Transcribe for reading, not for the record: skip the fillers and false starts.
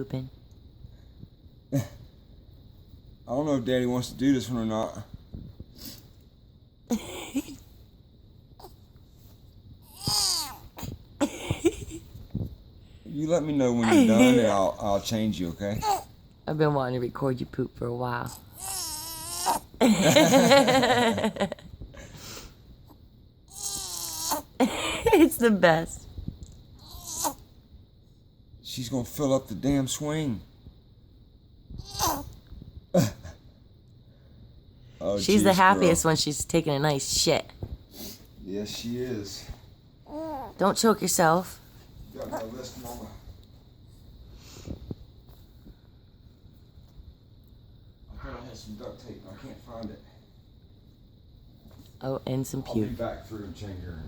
pooping. I don't know if Daddy wants to do this one or not. You let me know when you're done and I'll change you, okay? I've been wanting to record you poop for a while. It's the best. She's gonna fill up the damn swing. Oh, She's the geez, happiest girl. when she's taking a nice shit. Yes, she is. Don't choke yourself. Got my list, Mama. I thought I had some duct tape. I can't find it. Oh, and some I'll be puke. back through and change her.